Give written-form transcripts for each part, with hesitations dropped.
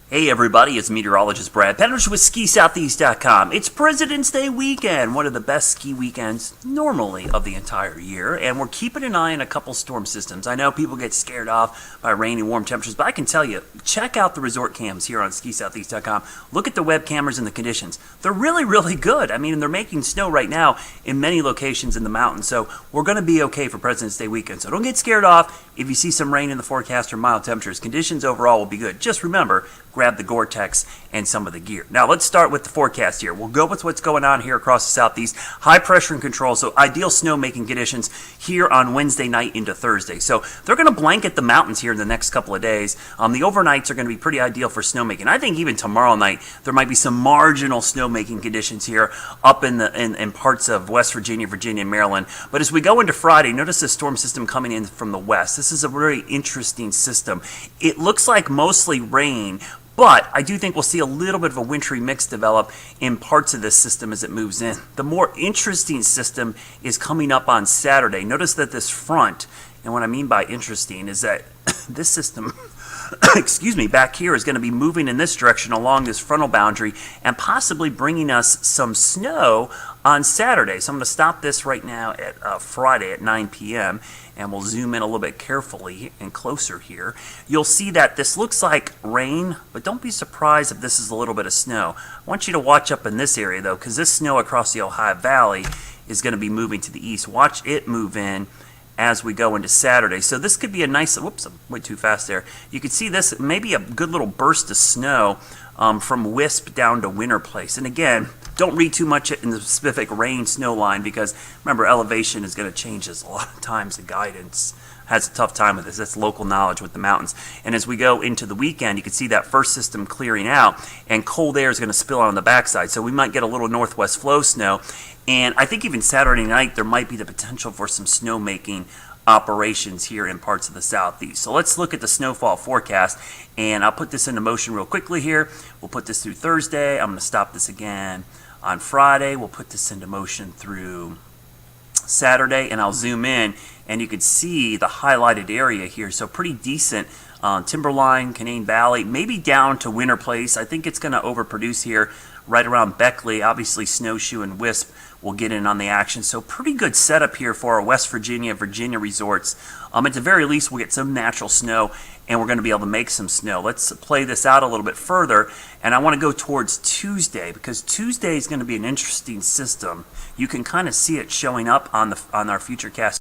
Hey everybody, it's meteorologist Brad Penrich with SkiSoutheast.com. It's President's Day weekend, one of the best ski weekends normally of the entire year, and we're keeping an eye on a couple storm systems. I know people get scared off by rainy, warm temperatures, but I can tell you, check out the resort cams here on SkiSoutheast.com. Look at the web cameras and the conditions. They're really, really good. I mean, they're making snow right now in many locations in the mountains, so we're going to be okay for President's Day weekend. So don't get scared off if you see some rain in the forecast or mild temperatures. Conditions overall will be good. Just remember, grab the Gore-Tex and some of the gear. Now let's start with the forecast here. We'll go with what's going on here across the southeast. High pressure and control, so ideal snowmaking conditions here on Wednesday night into Thursday. So they're going to blanket the mountains here in the next couple of days. The overnights are going to be pretty ideal for snowmaking. I think even tomorrow night there might be some marginal snowmaking conditions here up in parts of West Virginia, and Maryland. But as we go into Friday, notice the storm system coming in from the west. This is a very interesting system. It looks like mostly rain, but I do think we'll see a little bit of a wintry mix develop in parts of this system as it moves in. The more interesting system is coming up on Saturday. Notice that this front, and what I mean by interesting is that this system excuse me, back here is going to be moving in this direction along this frontal boundary and possibly bringing us some snow on Saturday. So I'm going to stop this right now at Friday at 9 p.m. and we'll zoom in a little bit carefully and closer here. You'll see that this looks like rain, but don't be surprised if this is a little bit of snow. I want you to watch up in this area though, because this snow across the Ohio Valley is going to be moving to the east. Watch it move in as we go into Saturday. So this could be a nice, whoops, I'm way too fast there. You can see this, maybe a good little burst of snow from Wisp down to Winter Place. And again, don't read too much in the specific rain snow line because remember, elevation is going to change this a lot of times. The guidance has a tough time with this. That's local knowledge with the mountains. And as we go into the weekend, you can see that first system clearing out and cold air is going to spill out on the backside. So we might get a little northwest flow snow. And I think even Saturday night, there might be the potential for some snowmaking operations here in parts of the southeast. So let's look at the snowfall forecast, and I'll put this into motion real quickly here. We'll put this through Thursday. I'm going to stop this again on Friday. We'll put this into motion through Saturday, and I'll zoom in, and you can see the highlighted area here. So pretty decent. Timberline, Canaan Valley, maybe down to Winter Place. I think it's going to overproduce here right around Beckley. Obviously, Snowshoe and Wisp will get in on the action. So pretty good setup here for our West Virginia resorts. At the very least, we'll get some natural snow, and we're going to be able to make some snow. Let's play this out a little bit further, and I want to go towards Tuesday because Tuesday is going to be an interesting system. You can kind of see it showing up on our Futurecast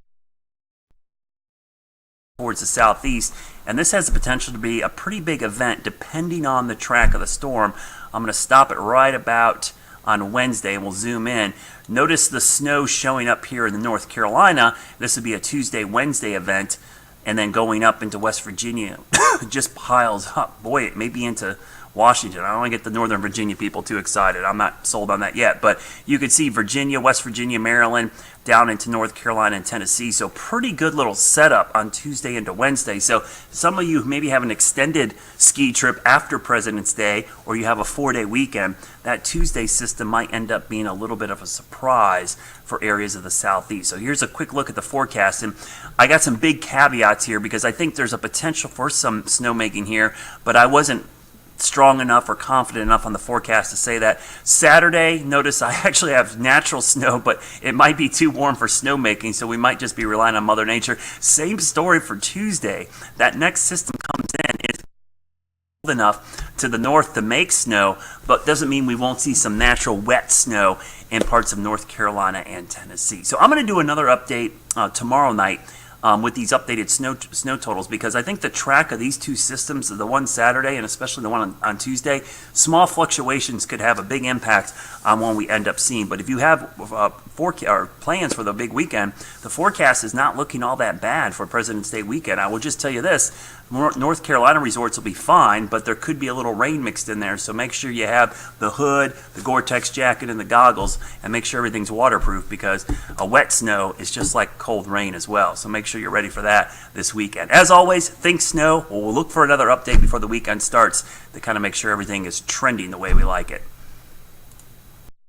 towards the southeast, and this has the potential to be a pretty big event depending on the track of the storm. I'm going to stop it right about on Wednesday and we'll zoom in. Notice the snow showing up here in the North Carolina. This would be a Tuesday, Wednesday event, and then going up into West Virginia just piles up. Boy, it may be into Washington. I don't want to get the Northern Virginia people too excited. I'm not sold on that yet, but you could see Virginia, West Virginia, Maryland, down into North Carolina and Tennessee. So pretty good little setup on Tuesday into Wednesday. So some of you maybe have an extended ski trip after President's Day, or you have a 4-day weekend. That Tuesday system might end up being a little bit of a surprise for areas of the southeast. So here's a quick look at the forecast, and I got some big caveats here because I think there's a potential for some snowmaking here, but I wasn't strong enough or confident enough on the forecast to say that. Saturday, notice I actually have natural snow, but it might be too warm for snowmaking, so we might just be relying on Mother Nature. Same story for Tuesday. That next system comes in, it's cold enough to the north to make snow, but doesn't mean we won't see some natural wet snow in parts of North Carolina and Tennessee. So I'm going to do another update tomorrow night with these updated snow totals, because I think the track of these two systems, the one Saturday and especially the one on Tuesday, small fluctuations could have a big impact on what we end up seeing. But if you have plans for the big weekend, the forecast is not looking all that bad for President's Day weekend. I will just tell you this, North Carolina resorts will be fine, but there could be a little rain mixed in there, so make sure you have the hood, the Gore-Tex jacket, and the goggles, and make sure everything's waterproof, because a wet snow is just like cold rain as well. So make sure you're ready for that this weekend. As always, think snow. We'll look for another update before the weekend starts to kind of make sure everything is trending the way we like it.